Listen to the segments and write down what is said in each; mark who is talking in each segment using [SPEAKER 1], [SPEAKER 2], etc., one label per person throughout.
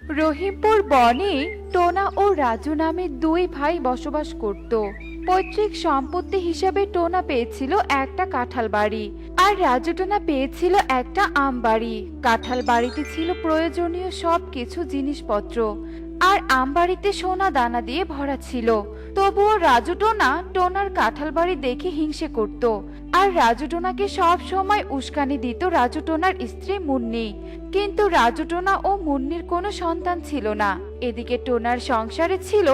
[SPEAKER 1] রহিমপুর বনে টোনা ও রাজু নামে দুই ভাই বসবাস করত। পৈতৃক সম্পত্তি হিসাবে টোনা পেয়েছিল একটা কাঁঠাল বাড়ি, আর রাজু টোনা পেয়েছিল একটা আম বাড়ি। কাঁঠাল বাড়িতে ছিল প্রয়োজনীয় সবকিছু জিনিসপত্র, আর আম বাড়িতে সোনা দানা দিয়ে ভরা ছিল। তবুও রাজু টোনা টোনার কাঁঠাল বাড়ি দেখে হিংসে করত, আর রাজু টোনাকে সব সময় উস্কানি দিত রাজু টোনার স্ত্রী মুন্নি। কিন্তু রাজু টোনা ও মুন্নির কোনো সন্তান ছিল না। এদিকে টোনার সংসারে ছিল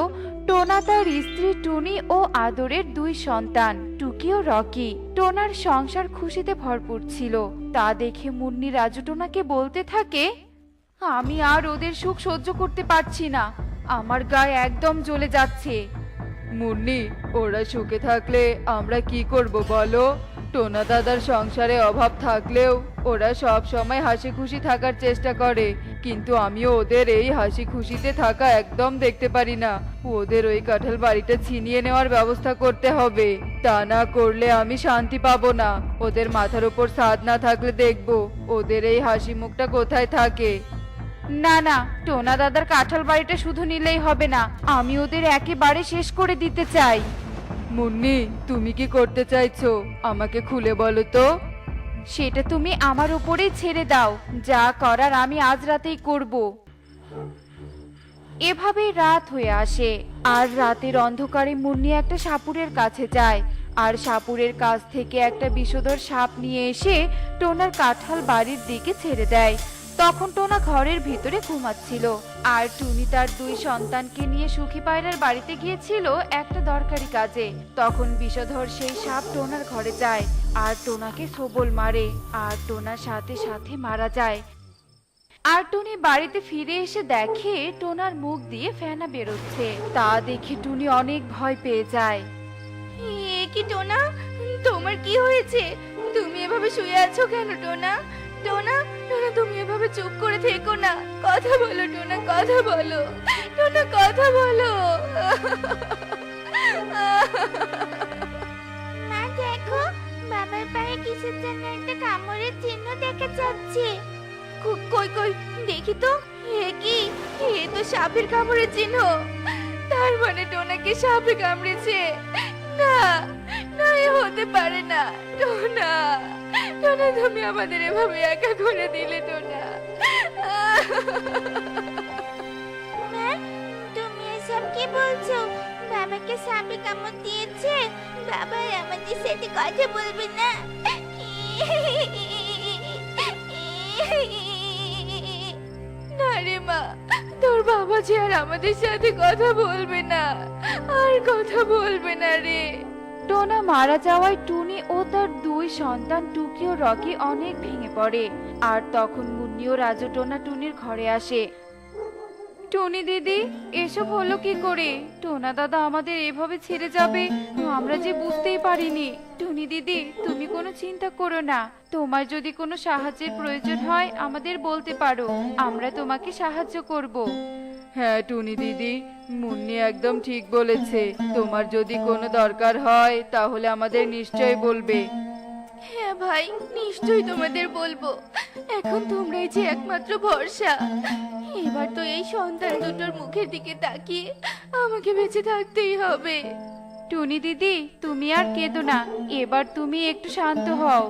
[SPEAKER 1] টোনা, তার স্ত্রী টুনি ও আদরের দুই সন্তান টুকি ও রকি। টোনার সংসার খুশিতে ভরপুর ছিল। তা দেখে মুন্নি রাজু টোনাকে বলতে থাকে, আমি আর ওদের সুখ সহ্য করতে পারছি না, আমার গায়ে একদম জ্বলে যাচ্ছে।
[SPEAKER 2] মুন্নি, ওরা সুখে থাকলে আমরা কি করব বলো? টোনা দাদার সংসারে অভাব থাকলেও ওরা সব সময় হাসি খুশি থাকার চেষ্টা করে, কিন্তু আমিও ওদের এই হাসি খুশিতে থাকা একদম দেখতে পারি না। ওদের ওই কাঁঠাল বাড়িটা ছিনিয়ে নেওয়ার ব্যবস্থা করতে হবে, তা না করলে আমি শান্তি পাবো না। ওদের মাথার উপর ছাদ না থাকলে দেখবো ওদের এই হাসি মুখটা কোথায় থাকে।
[SPEAKER 1] না না, টোনা দাদার কাঁঠাল বাড়িটা শুধু নিলেই হবে না, আমি ওদের একেবারে শেষ করে দিতে চাই।
[SPEAKER 2] মুন্নি, তুমি কি করতে চাইছো আমাকে খুলে বলো তো।
[SPEAKER 1] সেটা তুমি আমার উপরেই ছেড়ে দাও, যা করার আমি আজ রাতেই করব। এভাবেই রাত হয়ে আসে, আর রাতের অন্ধকারে মুন্নি একটা সাপুরের কাছে যায়, আর সাপুরের কাছ থেকে একটা বিষধর সাপ নিয়ে এসে টোনার কাঁঠাল বাড়ির দিকে ছেড়ে দেয়। তখন টোনা ঘরের ভিতরে ঘুমাচ্ছিল, আর টুনি তার দুই সন্তানকে নিয়ে সুখী পায়রার বাড়িতে গিয়েছিল একটা দরকারি কাজে। তখন বিষধর সেই সাপ টোনার ঘরে যায়, আর টোনাকে সবল মারে, আর টোনার সাথে সাথে মারা যায়। আর টুনি বাড়িতে ফিরে এসে দেখে টোনার মুখ দিয়ে ফেনা বেরোচ্ছে। তা দেখে টুনি অনেক ভয় পেয়ে যায়।
[SPEAKER 3] এ কি টোনা, তোমার কি হয়েছে? তুমি এভাবে শুয়ে আছো কেন টোনা? টোনা, টোনা, তুমি এভাবে চুপ করে থেকো না, কথা বলো টোনা, কথা বলো টোনা, কথা বলো। মা দেখো, বাবার পায়ে কিসের জন্য একটা কামড়ের চিহ্ন দেখা যাচ্ছে। কই কই দেখি তো। এ কি? এ তো সাপের কামড়ের চিহ্ন। তার মানে টোনাকে সাপে কামড়েছে। না না, এ হতে পারে না। টোনা, টোনা, তুমি আমাদের এভাবে একা করে দিলে টোনা। মা, তুমি এসব কি বলছো? বাবাকে সাপে কামড় দিয়েছে? বাবা আমাদের সাথে কথা বলবে না? না রে মা, তোর বাবা যে আর আমাদের সাথে কথা বলবে না, আর কথা বলবে না রে।
[SPEAKER 1] টোনা মারা যাওয়ায় টুনি ও তার দুই সন্তান টুকি ও রকি অনেক ভেঙে পড়ে। আর তখন মুন্নি ও রাজু টোনা টুনির ঘরে আসে। টুনি দিদি, এসব হলো কি করে? টোনা দাদা আমাদের এভাবে ছেড়ে যাবে আমরা যে বুঝতেই পারিনি। টুনি দিদি, তুমি কোনো চিন্তা করো না, তোমার যদি কোনো সাহায্যের প্রয়োজন হয় আমাদের বলতে পারো, আমরা তোমাকে সাহায্য করব।
[SPEAKER 2] হ্যাঁ টুনি দিদি, মুন্নি একদম ঠিক বলেছে। তোমার যদি কোনো দরকার হয় তাহলে আমাদের নিশ্চয়ই বলবে।
[SPEAKER 3] হ্যাঁ ভাই, নিশ্চয়ই তোমাদের বলবো। এখন তোমরাই যে একমাত্র ভরসা। এবার তো এই সন্তান দুটোর মুখের দিকে তাকিয়ে আমাকে বেঁচে থাকতেই হবে।
[SPEAKER 1] টুনি দিদি, তুমি আর কেঁদো না, এবার তুমি একটু শান্ত হও।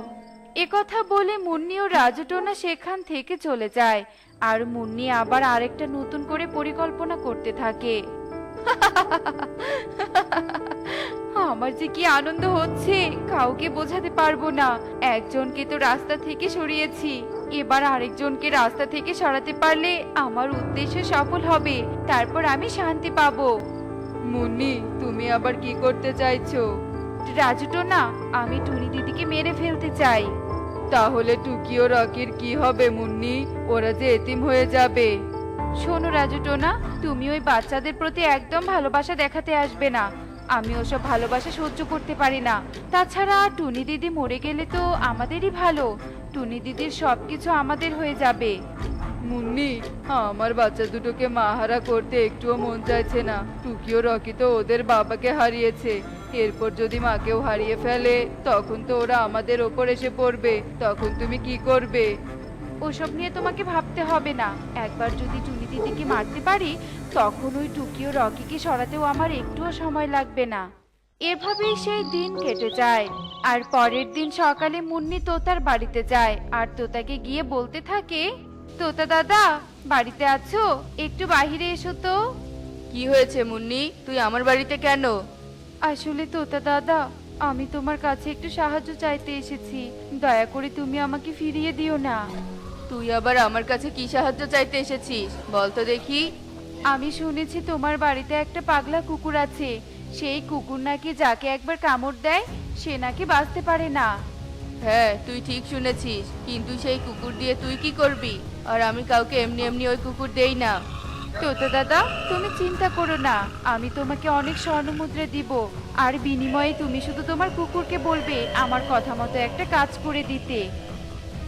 [SPEAKER 1] একথা বলে মুন্নি ও রাজু টোনা সেখান থেকে চলে যায়, আর মুন্নি আবার আরেকটা নতুন করে পরিকল্পনা করতে থাকে। আমার যে কি আনন্দ হচ্ছে কাউকে বোঝাতে পারবো না। একজনকে তো রাস্তা থেকে সরিয়েছি, এবার আরেকজনকে রাস্তা থেকে সরাতে পারলে আমার উদ্দেশ্য সফল হবে, তারপর আমি শান্তি পাবো।
[SPEAKER 2] মুন্নি, তুমি আবার কি করতে চাইছো?
[SPEAKER 1] রাজু টোনা, আমি টুনি দিদিকে মেরে ফেলতে চাই।
[SPEAKER 2] তাহলে টুকি ও রকির কি হবে মুন্নি? ওরা যে এতিম হয়ে যাবে।
[SPEAKER 1] শোনো রাজু টোনা, তুমি ওই বাচ্চাদের প্রতি একদম ভালোবাসা দেখাতে আসবে না। আমি ওসব ভালোবাসা সহ্য করতে পারি না। তাছাড়া টুনি দিদি মরে গেলে তো আমাদেরই ভালো, টুনি দিদির সবকিছু আমাদের হয়ে যাবে।
[SPEAKER 2] মুন্নি, আমার বাচ্চা দুটোকে মাহারা করতে একটুও মন চাইছে না। টুকি ও রকি তো ওদের বাবাকে হারিয়েছে, এরপর যদি মাকেও হারিয়ে ফেলে তখন তো ওরা আমাদের ওপর এসে পড়বে। তখন তুমি কি করবে?
[SPEAKER 1] ওসব নিয়ে তোমাকে ভাবতে হবে না। একবার যদি টুনি দিদিকে মারতে পারি, তখন ওই টুকি ও রকিকে সরাতেও আমার একটুও সময় লাগবে না। এভাবেই সেই দিন কেটে যায়। আর পরের দিন সকালে মুন্নি তোতার বাড়িতে যায় আর তোতাকে গিয়ে বলতে থাকে, তোতা দাদা, বাড়িতে আছো? একটু বাইরে এসো তো।
[SPEAKER 2] কি হয়েছে মুন্নি, তুই আমার বাড়িতে কেন?
[SPEAKER 1] আসলে তোতা দাদা, আমি তোমার কাছে একটু সাহায্য চাইতে এসেছি। দয়া করে তুমি আমাকে ফিরিয়ে দিও না।
[SPEAKER 2] তুই আবার আমার কাছে কি সাহায্য চাইতে এসেছিস, বল তো দেখি।
[SPEAKER 1] আমি শুনেছি তোমার বাড়িতে একটা পাগলা কুকুর আছে। সেই কুকুর নাকি যাকে একবার কামড় দেয় সে নাকি বাঁচতে পারে না।
[SPEAKER 2] হ্যাঁ, তুই ঠিক শুনেছিস, কিন্তু সেই কুকুর দিয়ে তুই কি করবি? আর আমি কাউকে এমনি এমনি ওই কুকুর দেই না।
[SPEAKER 1] তোতা দাদা, তুমি চিন্তা করো না, আমি তোমাকে অনেক স্বর্ণমুদ্রা দিব। আর বিনিময়ে তুমি শুধু তোমার কুকুরকে বলবে আমার কথা মতো একটা কাজ করে দিতে।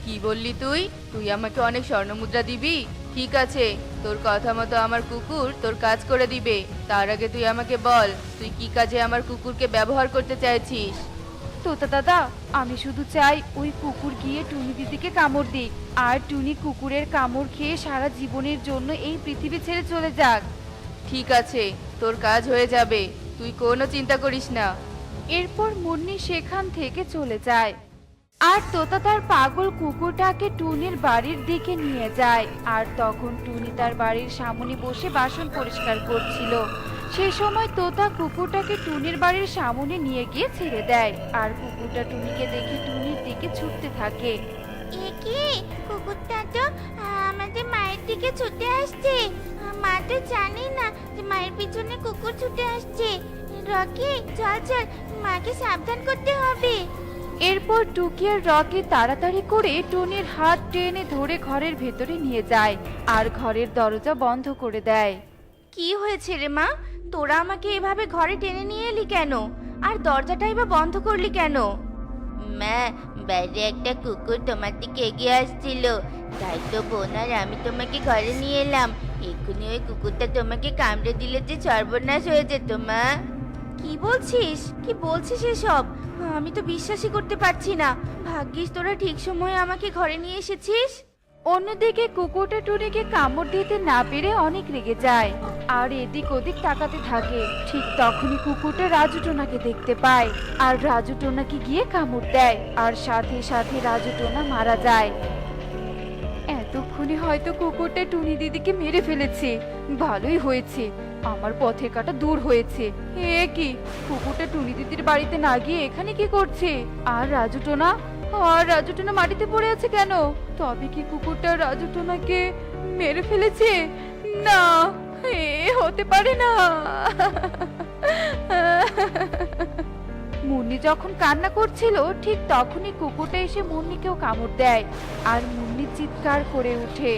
[SPEAKER 2] কি বললি তুই? তুই আমাকে অনেক স্বর্ণমুদ্রা দিবি? ঠিক আছে, তোর কথা মতো আমার কুকুর তোর কাজ করে দিবে। তার আগে তুই আমাকে বল, তুই কি কাজে আমার কুকুরকে ব্যবহার করতে চাইছিস?
[SPEAKER 1] তোতা দাদা, আমি শুধু চাই ওই কুকুর গিয়ে টুনি দিদিকে কামড় দিক, আর টুনি কুকুরের কামড় খেয়ে সারা জীবনের জন্য এই পৃথিবী ছেড়ে চলে যাক।
[SPEAKER 2] ঠিক আছে, তোর কাজ হয়ে যাবে, তুই কোনো চিন্তা করিস না।
[SPEAKER 1] এরপর মুন্নি সেখান থেকে চলে যায়। আর তোতা তার পাগল কুকুরটাকে টুনির বাড়ির দিকে নিয়ে যায়। আর তখন টুনি তার বাড়ির সামনে বসে বাসন পরিষ্কার করছিল। সেই সময় তোতা কুকুরটাকে টুনির বাড়ির সামনে নিয়ে গিয়ে ছেড়ে দেয়। আর কুকুরটা টুনিকে দেখে টুনির দিকে ছুটতে থাকে।
[SPEAKER 3] এ কি, কুকুরটা তো আমাদের মায়ের দিকে ছুটে আসছে। মা তো জানে না যে মায়ের পিছনে কুকুর ছুটে আসছে। রকি, চল চল, মাকে সাবধান করতে হবে।
[SPEAKER 1] এরপর টুকি আর রকি তাড়াতাড়ি করে টুনির হাত টেনে ধরে ঘরের ভেতরে নিয়ে যায় আর ঘরের দরজা বন্ধ করে দেয়।
[SPEAKER 3] কি হয়েছে রে মা, তোরা আমাকে এভাবে ঘরে টেনে নিয়ে এলি কেন? আর দরজাটাই বা বন্ধ করলি কেন? মা, বাইরে একটা কুকুর তোমার দিকে এগিয়ে আসছিল, তাই তো বোন আর আমি তোমাকে ঘরে নিয়ে এলাম। এক্ষুনি ওই কুকুরটা তোমাকে কামড়ে দিলে যে সর্বনাশ হয়ে যেত মা। কি বলছিস এসব? আমি তো বিশ্বাসই করতে পারছি না। ভাগ্যিস তোরা ঠিক সময়ে আমাকে ঘরে নিয়ে এসেছিস।
[SPEAKER 1] অন্যদিকে কুকুরটা টুনিকে কামড় দিতে না পেরে অনেক রেগে যায় আর এদিক ওদিক তাকাতে থাকে। ঠিক তখনই কুকুরটা রাজু টোনাকে দেখতে পায় আর রাজু টোনাকে গিয়ে কামড় দেয় আর সাথে সাথে রাজু টোনা মারা যায়। এতক্ষণে হয়তো কুকুরটা টুনি দিদিকে মেরে ফেলেছে। ভালোই হয়েছে, আমার পথের কাটা দূর হয়েছে। এ কি, কুকুরটা টুনি দিদির বাড়িতে না গিয়ে এখানে কি করছে? আর রাজু টোনা মাটিতে পড়ে আছে কেন? তবে কি কুকুরটা রাজু টোনাকে মেরে ফেলেছে? না, এ হতে পারে না। মুন্নি যখন কান্না করছিল ঠিক তখনই কুকুরটা এসে মুন্নিকেও কামড় দেয় আর মুন্নি চিৎকার করে ওঠে,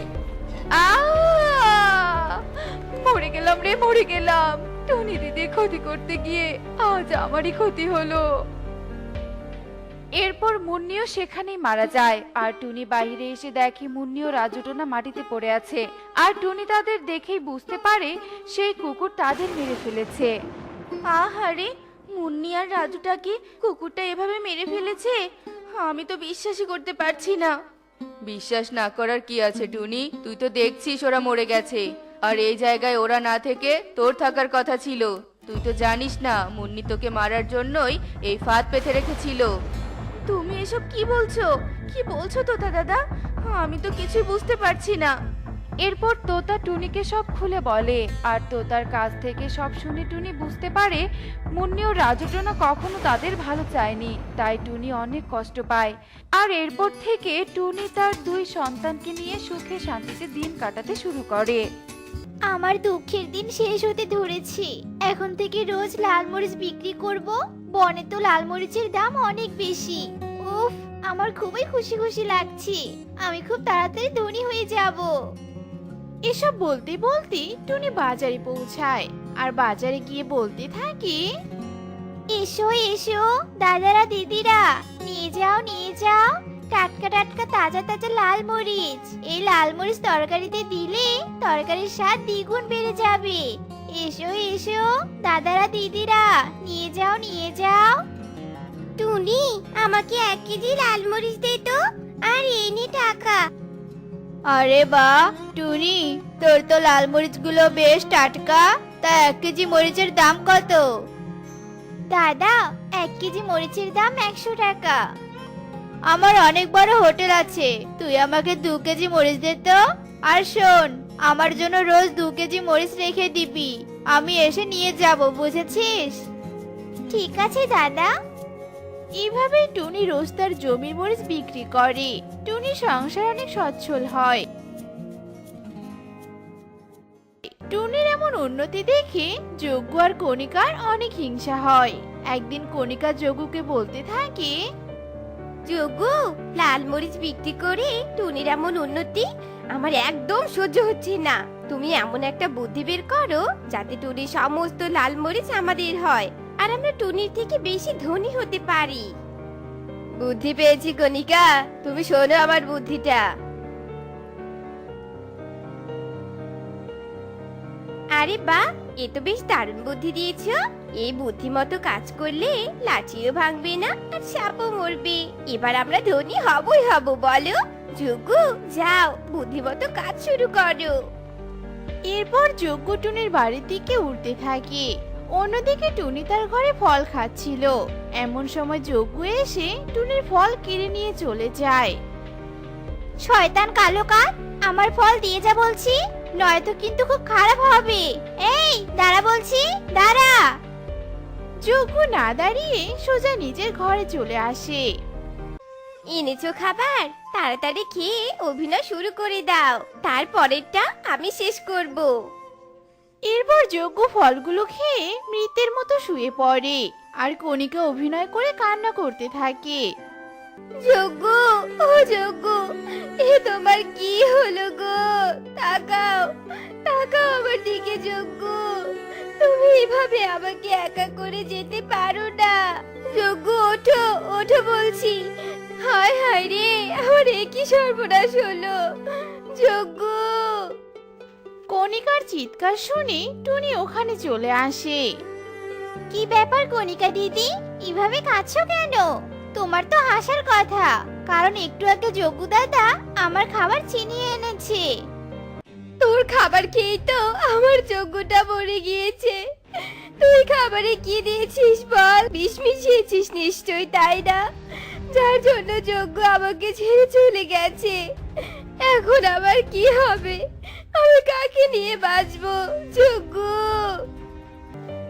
[SPEAKER 1] মরে গেলাম রে, মরে গেলাম। টুনি দিদির ক্ষতি করতে গিয়ে আজ আমারই ক্ষতি হলো। এরপর মুন্নিও সেখানেই মারা যায় আর টুনি বাইরে এসে দেখে মুন্নি ও রাজুটোনা মাটিতে পড়ে আছে। আর টুনি তাদের দেখেই বুঝতে পারে সেই কুকুর তাদের মেরে ফেলেছে।
[SPEAKER 3] আহারে, মুন্নি আর রাজুটাকে কুকুরটা এভাবে মেরে ফেলেছে। আমি তো বিশ্বাসই করতে পারছি না।
[SPEAKER 2] বিশ্বাস না করার কি আছে টুনি, তুই তো দেখছিস ওরা মরে গেছে। আর এই জায়গায় ওরা না থেকে তোর থাকার কথা ছিল। তুই তো জানিস না মুন্নি তোকে মারার জন্যই এই ফাঁদ পেতে রেখেছিল।
[SPEAKER 3] তুমি এসব কি বলছো তোতা দাদা? আমি তো কিছুই বুঝতে পারছি না।
[SPEAKER 1] এরপর তোতা টুনিকে সব খুলে বলে আর তোতার কাছ থেকে সব শুনে টুনি বুঝতে পারে মুন্নি ও রাজুটোনা কখনো তাদের ভালো চায়নি, তাই টুনি অনেক কষ্ট পায়। আর এরপর থেকে টুনি তার দুই সন্তানকে নিয়ে সুখে শান্তিতে দিন কাটাতে শুরু করে।
[SPEAKER 3] আমার দুঃখের দিন শেষ হতে ধরেছে। এখন থেকে রোজ লাল মরিচ বিক্রি করব। বনে তো লাল মরিচের দাম অনেক বেশি। উফ, আমার খুবই খুশি খুশি লাগছে। আমি খুব তাড়াতাড়ি ধনী হয়ে যাব।
[SPEAKER 4] এসব বলতে বলতে টুনি বাজারে পৌঁছায় আর বাজারে গিয়ে বলতে থাকে,
[SPEAKER 3] এসো এসো দাদারা দিদিরা, নিয়ে যাও টাটকা টাটকা তাজা তাজা লাল মরিচ। এই লাল মরিচ তরকারিতে দিলে তরকারির স্বাদ দ্বিগুণ বেড়ে যাবে। এসো এসো দাদারা দিদিরা, নিয়ে যাও। টুনি, আমাকে 1 কেজি লাল মরিচ দে তো, আর এই নে টাকা।
[SPEAKER 4] আরে বাহ টুনি, তোর তো লাল মরিচগুলো বেশ টাটকা। তা 1 কেজি মরিচের দাম কত? দাদা, 1 কেজি মরিচের দাম 100 টাকা। আমার অনেক বড় হোটেল আছে, তুই আমাকে 2 কেজি মরিচ দে তো। আর শোন, আমার জন্য রোজ 2 কেজি মরিচ রেখে দিবি, আমি এসে নিয়ে যাব, বুঝেছিস? ঠিক আছে দাদা। এভাবে টুনি রোজ তার জমির মরিচ বিক্রি করে। টুনি সংসার অনেক সচ্ছল হয়। টুনির এমন উন্নতি দেখে যজ্ঞ আর কণিকার অনেক হিংসা হয়। একদিন কণিকা যজ্ঞকে বলতে থাকে,
[SPEAKER 3] যোগ্য, লাল মরিচ বিক্রি করে টুনির এমন উন্নতি আমার একদম সহ্য হচ্ছে না। তুমি এমন একটা বুদ্ধি বের করো যাতে টুনির সমস্ত লাল মরিচ আমাদের হয় আর আমরা টুনির থেকে বেশি ধনী হতে পারি। বুদ্ধি পেয়েছি কণিকা, তুমি শোনো আমার বুদ্ধিটা। আরে বাহ, এ তো বেশ দারুণ বুদ্ধি দিয়েছো। এই বুদ্ধিমতো কাজ করলে লাঠিও ভাঙবে না আর সাপও মরবে। এবার আমরা ধনী হবই হব, বলো? যোগ্য, যাও বুদ্ধিমতো কাজ শুরু করো।
[SPEAKER 4] এরপর যজ্ঞ টুনির বাড়ির দিকে উঠতে থাকে। অন্যদিকে টুনি তার ঘরে ফল খাচ্ছিল। এমন সময় যজ্ঞ এসে টুনির ফল কেড়ে নিয়ে চলে যায়।
[SPEAKER 3] শয়তান কালো কাক, আমার ফল দিয়ে যা বলছি, নয়তো কিন্তু খুব খারাপ হবে। এই দাঁড়া বলছি, দাঁড়া।
[SPEAKER 4] যজ্ঞ না দাঁড়িয়ে সোজা নিজের ঘরে চলে আসে।
[SPEAKER 3] এনেছো খাবার? তাড়াতাড়ি খেয়ে অভিনয় শুরু করে দাও, তারপরেরটা আমি শেষ করব।
[SPEAKER 4] এরপর যজ্ঞ ফলগুলো খেয়ে মৃতের মতো শুয়ে পড়ে আর কণিকা অভিনয় করে কান্না করতে থাকে।
[SPEAKER 3] যোগ্য, ও যোগ্য, এ তোমার কি হলো গো? তাকাও, তাকাও আমার দিকে যোগ্য। তুমি এভাবে আমাকে একা করে যেতে পারো না। যোগ্য, ওঠো, ওঠো বলছি। হায় হায় রে, আমার এ কি সর্বনাশ হলো। যোগ্য।
[SPEAKER 4] কণিকার চিৎকার শুনে টুনি ওখানে চলে আসে।
[SPEAKER 3] কি ব্যাপার কণিকা দিদি, এভাবে কাঁদছো কেন? তোমার তো হাসার কথা, কারণ একটু আগে যোগ্য দাদা আমার খাবার ছিনিয়ে এনেছে। তোর খাবার খেয়েই তো আমার যোগ্যটা মরে গিয়েছে। তুই খাবারে কি দিয়েছিস বল? বিষ মিশিয়েছিস নিশ্চয়ই, তাই না? যার জন্য যোগ্য আমাকে ছেড়ে চলে গেছে। এখন আবার কি হবে? আমি কাকে নিয়ে বাঁচবো? যোগ্য,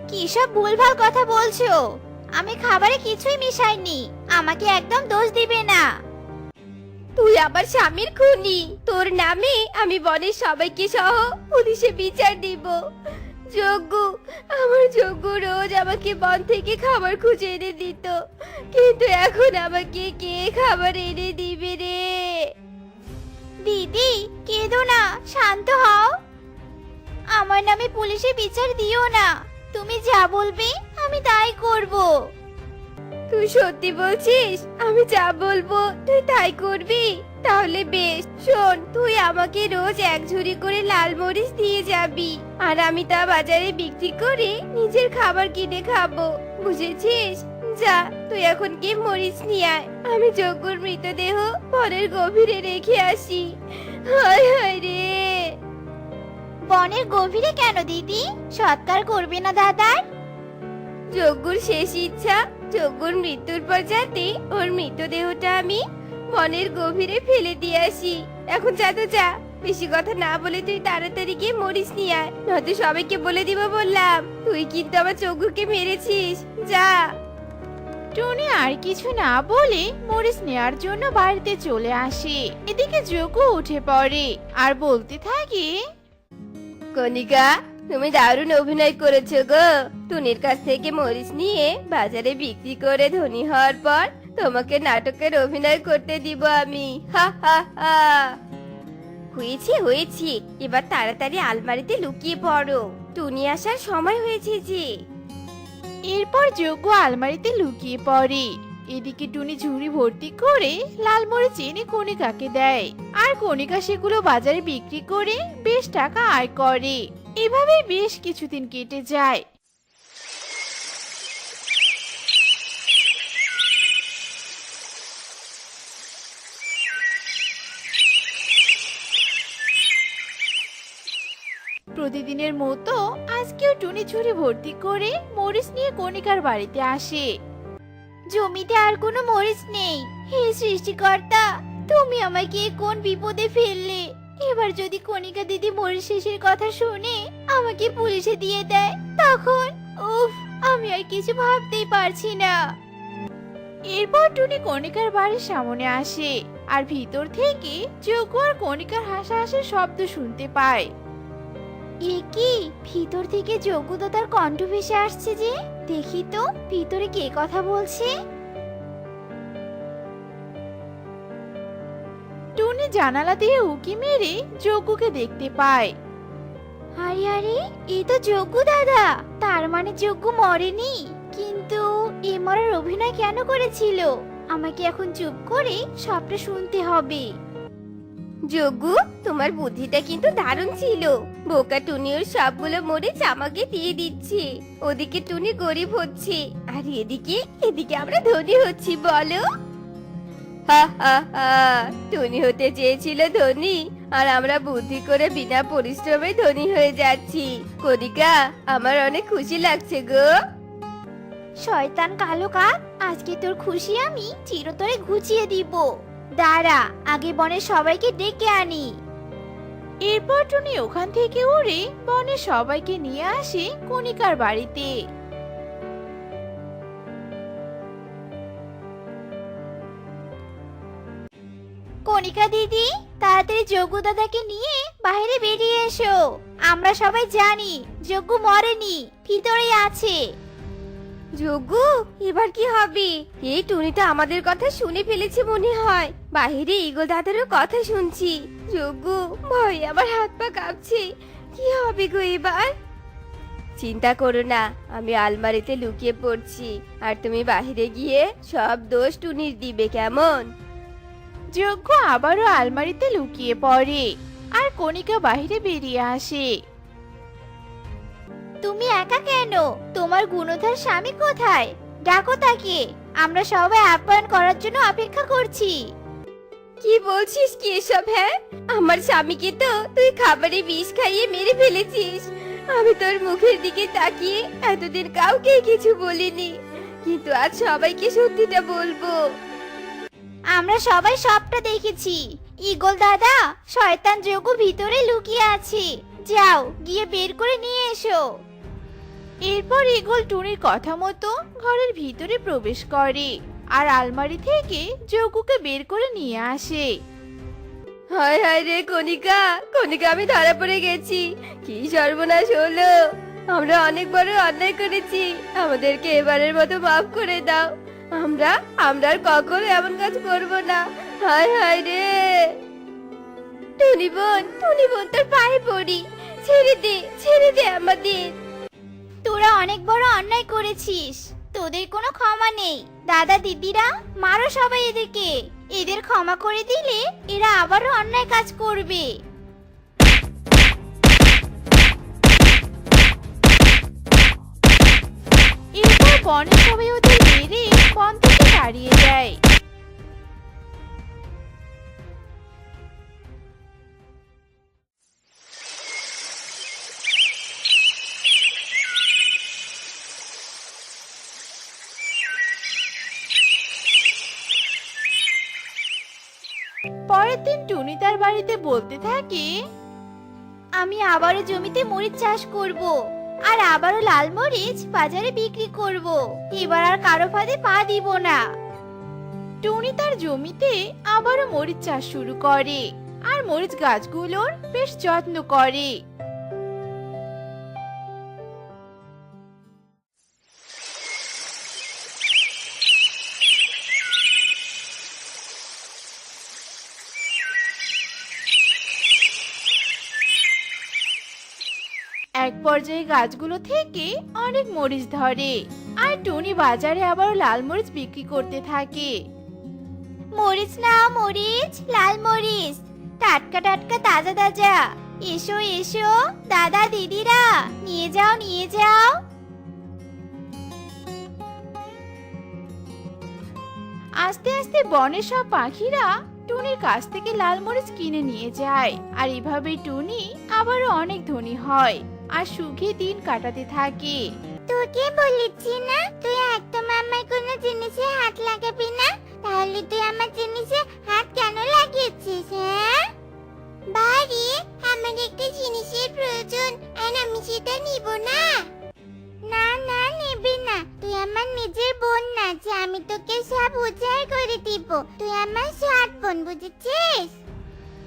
[SPEAKER 3] কি সব ভুলভাল কথা বলছো? আমি খাবারে কিছুই মিশাইনি, আমাকে একদম দোষ দিবে না। তুই আমার স্বামীর খুনি, তোর নামে আমি বনের সবাইকে সহ পুলিশে বিচার দিব। যোগ্য, আমার যোগ্য রোজ আমাকে বন থেকে খাবার খুঁজে এনে দিত, কিন্তু এখন আমাকে কে খাবার এনে দিবে রে? দিদি কেঁদো না, শান্ত হও। আমার নামে পুলিশে বিচার দিও না, তুমি যা বলবে আমি তাই করব। তুই সত্যি বলছিস? আমি যা বলবো তুই তাই করবি? তাহলে বেশ, শোন, তুই আমাকে রোজ 1 ঝুড়ি করে লাল মরিচ দিয়ে যাবি, আর আমি তা বাজারে বিক্রি করে নিজের খাবার কিনে খাবো, বুঝেছিস? যা, তুই এখন কি মরিচ নিয়ে আয়, আমি যজ্ঞর মৃতদেহ বনের গভীরে রেখে আসি। হায় হায় রে। বনের গভীরে কেন দিদি? সৎকার করবে না দাদার? যজ্ঞর শেষ ইচ্ছা, যজ্ঞর মৃত্যুর পর যাতে ওর মৃতদেহটা আমি বনের গভীরে ফেলে দিয়ে আসি। এখন যা তো যা, বেশি কথা না বলে তুই তাড়াতাড়ি গিয়ে মরিচ নিয়ে আয়, নয়তো সবাইকে বলে দিব বললাম তুই কিন্তু আমার যজ্ঞকে মেরেছিস। যা।
[SPEAKER 4] টুনি আর কিছু না বলে মরিচ নেয়ার জন্য বাড়িতে চলে আসে। এদিকে যজ্ঞ উঠে পড়ে আর বলতে থাকে,
[SPEAKER 3] কণিকা, তুমি দারুণ অভিনয় করেছো গো। টুনির কাছ থেকে মরিচ নিয়ে বাজারে বিক্রি করে ধনী হওয়ার পর তোমাকে নাটকের অভিনয় করতে দিব আমি। হা হা হা। হয়েছে হয়েছে, এবার তাড়াতাড়ি আলমারিতে লুকিয়ে পড়ো, টুনি আসার সময় হয়েছে যে।
[SPEAKER 4] এরপর যজ্ঞ আলমারিতে লুকিয়ে পড়ে। এদিকে টুনি ঝুড়ি ভর্তি করে লাল মরিচ এনে কণিকাকে দেয়, আর কণিকা সেগুলো বাজারে বিক্রি করে বেশ টাকা আয় করে। এভাবে বেশ কিছুদিন কেটে যায়।
[SPEAKER 1] প্রতিদিনের মতো আজকেও টুনি ঝুড়ি ভর্তি করে মরিচ নিয়ে কণিকার বাড়িতে আসে।
[SPEAKER 4] জমিতে আর কোনো মরিচ নেই। হে সৃষ্টিকর্তা, তুমি আমাকে কোন বিপদে ফেললে? এবার যদি কণিকা দিদি মরিচ শেষের কথা শুনে আমাকে পুলিশে দিয়ে দেয়, তখন উফ, আমি আর কিছু ভাবতেই পারছি না।
[SPEAKER 1] এরপর টুনি কণিকার বাড়ির সামনে আসে আর ভিতর থেকে যজ্ঞ আর কণিকার হাসাহাসির শব্দ শুনতে পায়।
[SPEAKER 4] এ কি, ভিতর থেকে যোগ্যতার কণ্ঠ ভেসে আসছে যে? দেখি তো ভিতরে কে কথা বলছে।
[SPEAKER 1] টুনি জানালা দিয়ে উকি মেরে যজ্ঞকে দেখতে পায়।
[SPEAKER 4] আরে আরে, এ তো যজ্ঞ দাদা। তার মানে যজ্ঞ মরেনি। কিন্তু এ মরার অভিনয় কেন করেছিল? আমাকে এখন চুপ করে সবটা শুনতে হবে।
[SPEAKER 3] যজ্ঞ, তোমার বুদ্ধিটা কিন্তু দারুণ ছিল। বোকা টুনি ওর সবগুলো মরিচ আমাকে দিয়ে দিচ্ছে। ওদিকে টুনি গরিব হচ্ছে আর এদিকে আমরা ধনী হচ্ছি, বলো? হা হা হা, টুনি হতে চেয়েছিল ধনী, আর আমরা বুদ্ধি করে বিনা পরিশ্রমে ধনী হয়ে যাচ্ছি। কণিকা, আমার অনেক খুশি লাগছে গো।
[SPEAKER 4] শয়তান কালো কাক, আজকে তোর খুশি আমি চিরতরে ঘুচিয়ে দিব। দাঁড়া, আগে বনের সবাইকে ডেকে আনি।
[SPEAKER 1] এরপর টুনি ওখান থেকে উড়ে বনের সবাইকে নিয়ে আসে কণিকার বাড়িতে।
[SPEAKER 4] কণিকা দিদি, তাড়াতাড়ি যজ্ঞ দাদাকে নিয়ে বাইরে বেরিয়ে এসো। আমরা সবাই জানি যজ্ঞ মরেনি, ভিতরেই আছে।
[SPEAKER 3] যজ্ঞ, এবার কি হবে? এই টুনিটা আমাদের কথা শুনে ফেলেছে মনে হয়। বাহিরে ঈগল দাদারও কথা শুনছি। যজ্ঞ, ভয়ে আমার হাত পা কাঁপছে। কি হবে গো এবার? চিন্তা করো না, আমি আলমারিতে লুকিয়ে পড়ছি, আর তুমি বাহিরে গিয়ে সব দোষ টুনির দিবে, কেমন?
[SPEAKER 1] যজ্ঞ আবারও আলমারিতে লুকিয়ে পড়ে আর কণিকা বাইরে বেরিয়ে আসে।
[SPEAKER 4] তুমি একা কেন? তোমার গুণধর স্বামী কোথায়? ডাকো তাকে, আমরা সবাই আপ্যায়ন করার জন্য অপেক্ষা করছি।
[SPEAKER 3] কি বলছিস কি এসব? হ্যাঁ, আমার স্বামীকে তো তুই খাবারে বিষ খাইয়ে মেরে ফেলেছিস। আমি তোর মুখের দিকে তাকিয়ে এতদিন কাউকে কিছু বলিনি, কিন্তু আজ সবাইকে সত্যিটা বলবো।
[SPEAKER 4] আমরা সবাই সবটা দেখেছি। ঈগল দাদা, শয়তান যজ্ঞ ভিতরে লুকিয়ে আছে। যাও, গিয়ে বের করে নিয়ে এসো।
[SPEAKER 1] এরপর ঈগল টুনির কথা মতো ঘরের ভিতরে প্রবেশ করে আর আলমারি থেকে যজ্ঞকে বের করে নিয়ে আসে।
[SPEAKER 3] হায় হায় রে কণিকা, কণিকা, আমি ধরা পড়ে গেছি। কি সর্বনাশ হলো! আমরা অনেক বড় অন্যায় করেছি, আমাদেরকে এবারের মতো মাফ করে দাও। আমরা আর কখনো এমন কাজ করব না। হায় হায় রে! টুনি বোন, তোর পায়ে পড়ি, ছেড়ে দে আমাদের।
[SPEAKER 4] তোরা অনেক বড় অন্যায় করেছিস, তোদের কোনো ক্ষমা নেই। দাদা দিদিরা, মারো সবাই এদেরকে। এদের ক্ষমা করে দিলে এরা আবারও অন্যায় কাজ করবে।
[SPEAKER 1] এরপর বনের সবাই ওদের মেরে বন থেকে তাড়িয়ে দেয়। পরের দিন টুনি তার বাড়িতে বলতে থাকে,
[SPEAKER 4] আমি আবারও জমিতে মরিচ চাষ করব, আর আবারও লাল মরিচ বাজারে বিক্রি করব। এবার আর কারো ফাঁদে পা দিব না।
[SPEAKER 1] টুনি তার জমিতে আবারও মরিচ চাষ শুরু করে আর মরিচ গাছগুলোর বেশ যত্ন করে। এক পর্যায়ে গাছগুলো থেকে অনেক মরিচ ধরে আর টুনি বাজারে আবার লাল মরিচ বিক্রি করতে থাকে।
[SPEAKER 4] মরিচ নাও মরিচ, লাল মরিচ, টাটকা টাটকা তাজা তাজা। এসো এসো দাদা দিদিরা, নিয়ে যাও নিয়ে যাও।
[SPEAKER 1] আস্তে আস্তে বনের সব পাখিরা টুনির কাছ থেকে লাল মরিচ কিনে নিয়ে যায়। আর এভাবেই টুনি আবারও অনেক ধনী হয় আর সুখে দিন কাটাতে থাকে।
[SPEAKER 3] তোকে বলেছি না তুই একদম আমার কোনো জিনিসে হাত লাগাবি না, তাহলে তুই আমার জিনিসে হাত কেন লাগিয়েছিস? হ্যাঁ বাড়ি আমার একটা জিনিসের প্রয়োজন আর আমি সেটা নিব না। না না নেবি না, তুই আমার নিজের বোন না যে আমি তোকে সব উজাড় করে দিব। তুই আমার সৎ বোন, বুঝেছিস?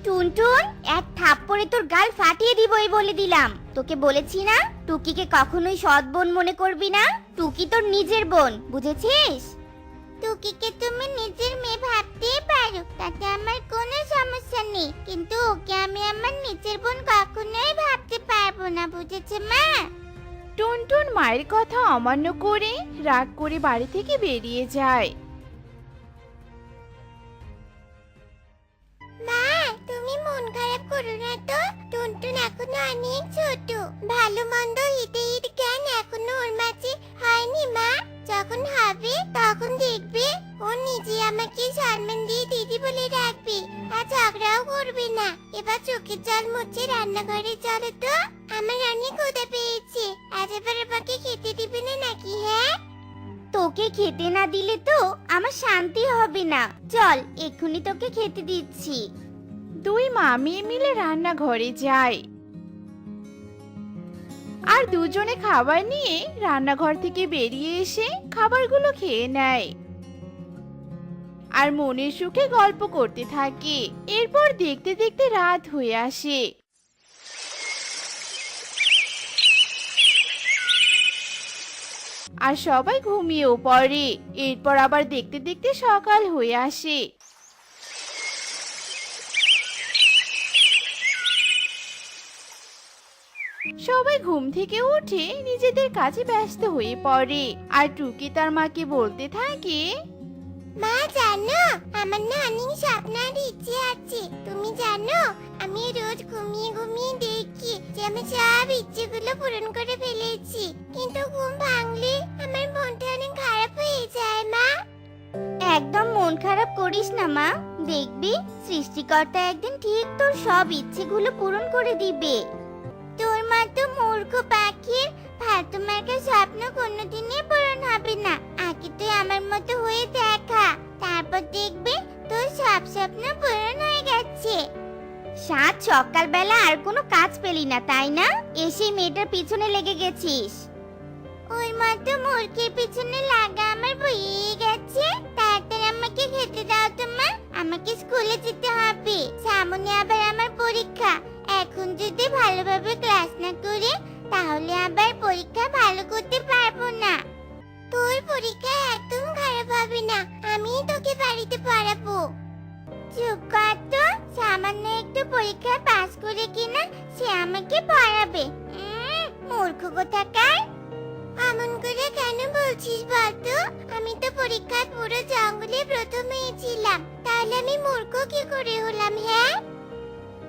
[SPEAKER 4] টুনটুন, এক থাপ্পড়ে তোর গাল ফাটিয়ে দিবই বলে দিলাম। তোকে বলেছি না টুকিকে কখনোই সৎ বোন মনে করবি না। টুকি তোর নিজের বোন, বুঝেছিস?
[SPEAKER 3] টুকিকে তুমি নিজের মেয়ে ভাবতেই পারো, তাতে আমার কোনো সমস্যা নেই, কিন্তু ওকে আমি আমার নিজের বোন কখনোই ভাবতে পারবো না, বুঝেছে মা?
[SPEAKER 1] টুনটুন মায়ের কথা অমান্য করে রাগ করে বাড়ি থেকে বেরিয়ে যায়।
[SPEAKER 3] মা তুমি মন খারাপ করো না তো, টুনটুন এখনো অনেক ছোট, ভালো মন্দ হিতে হিত জ্ঞান এখনো ওর মাঝে হয়নি মা। যখন হবে তখন দেখবে ও নিজে আমাকে সম্মান দিয়ে দিদি বলে ডাকবে আর ঝগড়াও করবে না। এবার চোখের জল মুছে রান্নাঘরে চলো তো, আমার অনেক ক্ষুধা পেয়েছে। আজ এবার আমাকে খেতে দিবে না নাকি? হ্যাঁ
[SPEAKER 4] তোকে খেতে না দিলে তো আমার শান্তি হবে না। চল এক্ষুনি তোকে খেতে দিচ্ছি।
[SPEAKER 1] দুই মা মেয়ে মিলে রান্নাঘরে যায় আর দুজনে খাবার নিয়ে রান্নাঘর থেকে বেরিয়ে এসে খাবারগুলো খেয়ে নেয় আর মনের সুখে গল্প করতে থাকে। এরপর দেখতে দেখতে রাত হয়ে আসে। আর সবাই ঘুমিয়েও পড়ে। এরপর আবার দেখতে দেখতে সকাল হয়ে আসে। সবাই ঘুম থেকে উঠে নিজেদের কাজে ব্যস্ত হয়ে পড়ে আর টুকি তার মাকে বলতে থাকে,
[SPEAKER 3] মা জানো আমার না অনেক স্বপ্ন আর ইচ্ছে আছে। তুমি জানো আমি রোজ ঘুমিয়ে ঘুমিয়ে দেখি যে আমি সব ইচ্ছেগুলো পূরণ করে ফেলেছি, কিন্তু ঘুম ভাঙলে আমার মনটা অনেক খারাপ হয়ে যায় মা।
[SPEAKER 4] একদম মন খারাপ করিস না মা, দেখবি সৃষ্টিকর্তা একদিন ঠিক তোর সব ইচ্ছেগুলো পূরণ করে দিবে।
[SPEAKER 3] তোর মতো মূর্খ পাখির ফালতু মার্কা স্বপ্ন কোনোদিনই পূরণ হবে না। আগে তুই আমার মতো হয়ে দেখা, তারপর দেখবি তোর সব স্বপ্ন পূরণ হয়ে গেছে।
[SPEAKER 4] সাত সকালবেলা আর কোনো কাজ পেলি না তাই না? এসে মেয়েটার পিছনে লেগে গেছিস।
[SPEAKER 3] ওই মতো মূর্খের পিছনে লাগা আমার বইয়ে গেছে। তাড়াতাড়ি আমাকে খেতে দাও তো মা, আমাকে স্কুলে যেতে হবে, সামনে আবার আমার পরীক্ষা। এখন যদি ভালোভাবে ক্লাস না করে তাহলে আবার পরীক্ষা ভালো করতে পারবো না। তোর পরীক্ষা একদম খারাপ হবে না, আমি তোকে বাড়িতে পড়াবো। চুপ কর তো, সামান্য একটু পরীক্ষায় পাস করে কিনা সে আমাকে পড়াবে। মূর্খ কোথাকার। এমন করে কেন বলছিস বলতো? আমি তো পরীক্ষায় পুরো জঙ্গলে প্রথম হয়েছিলাম, তাহলে আমি মূর্খ কি করে হলাম? হ্যাঁ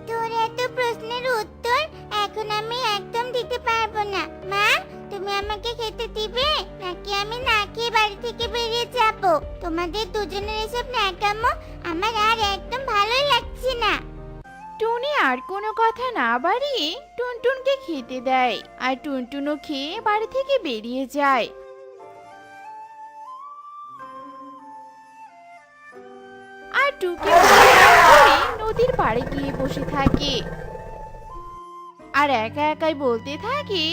[SPEAKER 3] তোর এত প্রশ্নের উত্তর এখন আমি একদম দিতে পারবো না। মা তুমি আমাকে খেতে দিবে নাকি আমি না খেয়ে বাড়ি থেকে বেরিয়ে যাব? তোমাদের দুজনের এসব ন্যাকামো আমার আর একদম ভালোই লাগছে না।
[SPEAKER 1] টুনি আর কোনো কথা না বাড়িয়ে টুনটুনকে খেতে দেয় আর টুনটুনও খেয়ে বাড়ি থেকে বেরিয়ে যায়। আর টুকি নদীর পাড়ে গিয়ে বসে থাকে আর একা একাই বলতে থাকে,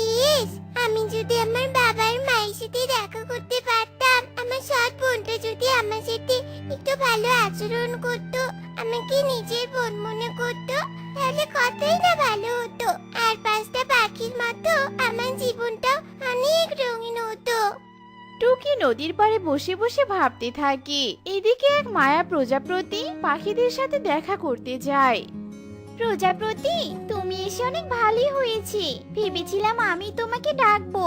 [SPEAKER 3] ইস আমি যদি আমার বাবার মায়ের সাথে দেখা করতে পারতাম, আমার সৎ বোনটা যদি আমার সাথে একটু ভালো আচরণ করতো, আমাকে নিজের বোন মনে করতো, তাহলে কতই না ভালো হতো। আর পাঁচটা পাখির মতো আমার জীবনটাও অনেক রঙিন হতো।
[SPEAKER 1] টুকি নদীর পাড়ে বসে বসে ভাবতে থাকে। এদিকে এক মায়া প্রজাপতি পাখিদের সাথে দেখা করতে যায়।
[SPEAKER 4] প্রজাপতি, তুমি এসে অনেক ভালোই হয়েছে। ভেবেছিলাম আমি তোমাকে ডাকবো।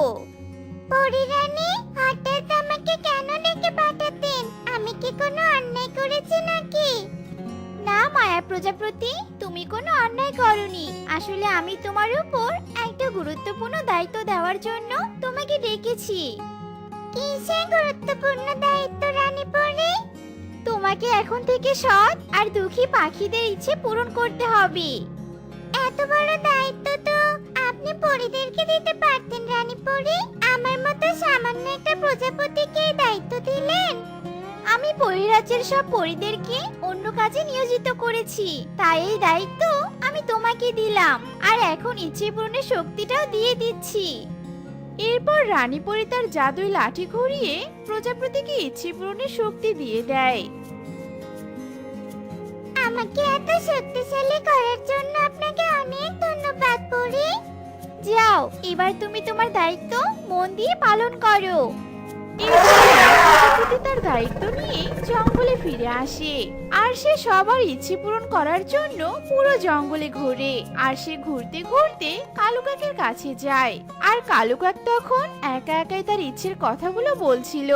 [SPEAKER 3] পরিরানী হঠাৎ আমাকে কেন ডেকে পাঠাতেন? আমি কি কোনো অন্যায় করেছি নাকি?
[SPEAKER 4] না মায়া প্রজাপতি, তুমি কোনো অন্যায় করনি। আসলে আমি তোমার উপর একটা গুরুত্বপূর্ণ দায়িত্ব দেওয়ার জন্য তোমাকে ডেকেছি।
[SPEAKER 3] কিসের গুরুত্বপূর্ণ দায়িত্ব রানী পরি?
[SPEAKER 4] তোমাকে এখন থেকে সৎ আর দুঃখী পাখিদের ইচ্ছে পূরণ করতে হবে।
[SPEAKER 3] এত বড় দায়িত্ব তো আপনি পরীদেরকে দিতে পারতেন রানী পরী। আমার মতো সামান্য একটা প্রজাপতিকে এই দায়িত্ব দিলেন।
[SPEAKER 4] আমি পরিরাজ্যের সব পরিদেরকে অন্য কাজে নিয়োজিত করেছি, তাই এই দায়িত্ব আমি তোমাকে দিলাম, আর এখন ইচ্ছে পূরণের শক্তিটাও দিয়ে দিচ্ছি।
[SPEAKER 1] এরপর রানী পরী তার জাদুই লাঠি ঘুরিয়ে প্রজাপতিকে ইচ্ছে পূরণের শক্তি দিয়ে দেয়।
[SPEAKER 3] আমাকে এত শক্তিশালী করার জন্য আপনাকে অনেক ধন্যবাদ পরী।
[SPEAKER 4] যাও, এবার তুমি তোমার দায়িত্ব মন দিয়ে পালন করো।
[SPEAKER 1] প্রজাপতি তার দায়িত্ব নিয়ে জঙ্গলে ফিরে আসে, আর সে সবার ইচ্ছে পূরণ করার জন্য পুরো জঙ্গলে ঘোরে। আর সে ঘুরতে ঘুরতে কালু কাকের কাছে যায়, আর কালু কাক তখন একা একাই তার ইচ্ছের কথাগুলো বলছিল।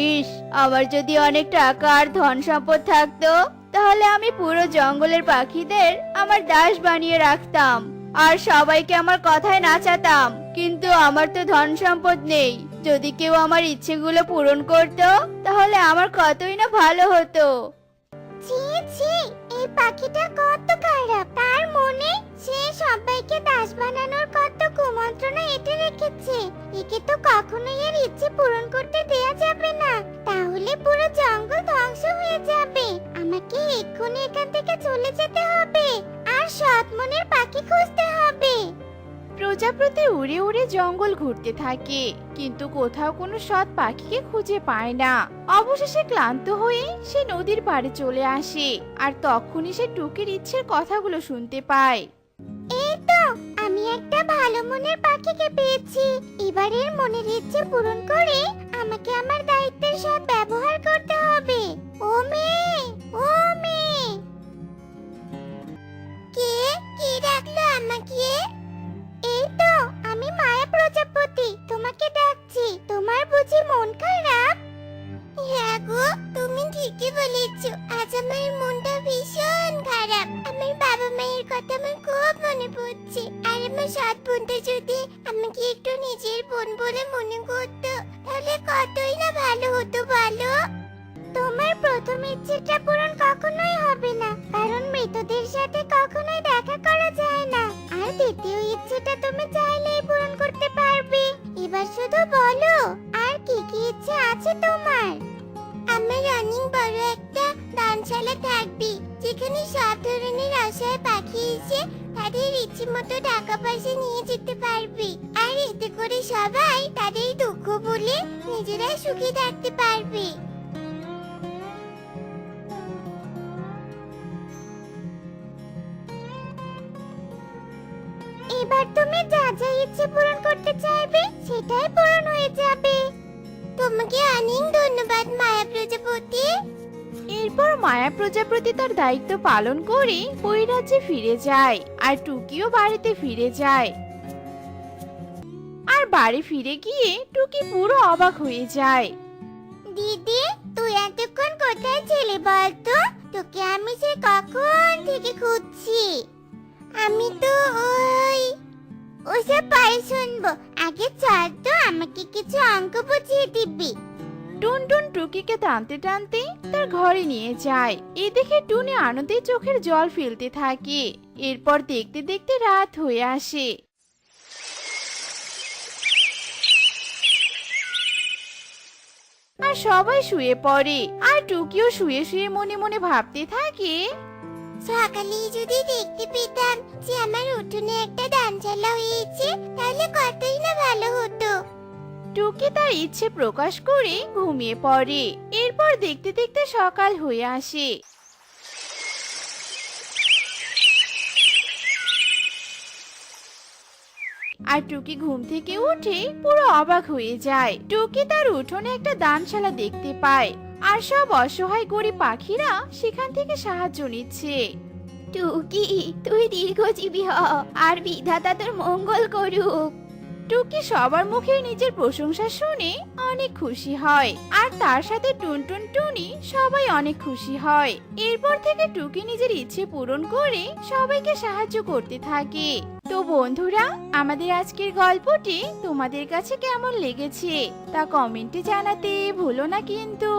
[SPEAKER 4] ইস, আমার যদি অনেক টাকা আর ধন সম্পদ থাকতো, তাহলে আমি পুরো জঙ্গলের পাখিদের আমার দাস বানিয়ে রাখতাম, আর সবাইকে আমার কথায় নাচাতাম। কিন্তু আমার তো ধন সম্পদ নেই। যদি কেউ আমার ইচ্ছেগুলো পূরণ করত, তাহলে আমার কতই না ভালো হতো।
[SPEAKER 3] ছি ছি, এই পাখিটা কত খারাপ। তার মনে সে সবাইকে দাস বানানোর কত কুমন্ত্রণা এঁটে রেখেছে। একে তো কখনোই এর ইচ্ছে পূরণ করতে দেয়া যাবে না, তাহলে পুরো জঙ্গল ধ্বংস হয়ে যাবে। আমাকে এক্ষুনি এখান থেকে চলে যেতে হবে, আর সৎ মনের পাখি খুঁজতে হবে।
[SPEAKER 1] প্রজাপতি উড়ে উড়ে জঙ্গল ঘুরতে থাকে, কিন্তু কোথাও কোনো সৎ পাখিকে খুঁজে পায় না। অবশেষে ক্লান্ত হয়ে সে নদীর পাড়ে চলে আসে, আর তখনই সে টুকির ইচ্ছের কথাগুলো শুনতে পায়।
[SPEAKER 3] এই তো, আমি একটা ভালো মনের পাখিকে পেয়েছি। এবারের মনের ইচ্ছে পূরণ করে আমাকে আমার দায়িত্বের সৎ ব্যবহার করতে হবে। ও মেয়ে, ও মেয়ে, কে ডাকলো আমাকে? এই তো, আমি মায়া প্রজাপতি তোমাকে ডাকছি। তোমার বুঝি মন খারাপ? হ্যাঁ গো, তুমি ঠিকই বলেছো। আজ আমার মনটা ভীষণ খারাপ। আমার বাবা মায়ের কথা আমার খুব মনে পড়ছে। আর আমার সৎ বোনটা যদি আমাকে একটু নিজের বোন বলে মনে করতো, তাহলে কতই না ভালো হতো বলো। তোমার প্রথম ইচ্ছেটা পূরণ কখনোই হবে না, কারণ মৃতদের সাথে কখনোই দেখা করা যায় না। আর দ্বিতীয় ইচ্ছেটা তুমি চাইলেই পূরণ করতে পারবে। এবার শুধু বলো, আর কি কি ইচ্ছে আছে তোমার? আমার অনেক বড় একটা দানশালা থাকবে, যেখানে সব ধরনের অসহায় পাখি এসে তাদের ইচ্ছে মতো টাকা পয়সা নিয়ে যেতে পারবে। আর এতে করে সবাই তাদের দুঃখ বলে নিজেরা সুখী থাকতে পারবে। এবার তুমি যা যা ইচ্ছে পূরণ করতে চাইবে সেটাই পূরণ হয়ে যাবে। তোমাকে অনেক ধন্যবাদ মায়া প্রজাপতি।
[SPEAKER 1] এরপর মায়া প্রজাপতি তার দায়িত্ব পালন করে পরিরাজ্যে ফিরে যায়, আর টুকিও বাড়িতে ফিরে যায়। আর বাড়ি ফিরে গিয়ে টুকি পুরো অবাক হয়ে যায়।
[SPEAKER 3] দিদি, তুই এতক্ষণ কোথায় ছিলি বলতো? তোকে আমি সে কখন থেকে খুঁজছি। আমি তো ওসব পরে শুনবো। আগে চল তো, আমাকে কিছু অঙ্ক বুঝিয়ে দিবি।
[SPEAKER 1] টুনটুন টুকিকে টানতে টানতে তার ঘরে নিয়ে যায়। এ দেখে টুনি আনন্দে চোখের জল ফেলতে থাকে। এরপর দেখতে দেখতে রাত হয়ে আসে। আর সবাই শুয়ে পড়ে, আর টুকিও শুয়ে শুয়ে মনে মনে ভাবতে থাকে,
[SPEAKER 3] সকালে যদি দেখতে পেতাম যে আমার উঠোনে একটা দানশালা হয়েছে, তাহলে কতই না ভালো হতো।
[SPEAKER 1] টুকি তার ইচ্ছে প্রকাশ করে ঘুমিয়ে পড়ে। এরপর দেখতে দেখতে সকাল হয়ে আসে। আর টুকি ঘুম থেকে উঠে পুরো অবাক হয়ে যায়। টুকি তার উঠোনে একটা দানশালা দেখতে পায়, আর সব অসহায় গরিব পাখিরা সেখান থেকে সাহায্য নিচ্ছে।
[SPEAKER 4] টুকি, তুই দীর্ঘজীবী হ, আর বিধাতা তোর মঙ্গল করুক।
[SPEAKER 1] টুকি সবার মুখে নিজের প্রশংসা শুনে অনেক খুশি হয়, আর তার সাথে টুনটুন টুনি সবাই অনেক খুশি হয়। এরপর থেকে টুকি নিজের ইচ্ছে পূরণ করে সবাইকে সাহায্য করতে থাকে। তো বন্ধুরা, আমাদের আজকের গল্পটি তোমাদের কাছে কেমন লেগেছে তা কমেন্টে জানাতে ভুলো না কিন্তু।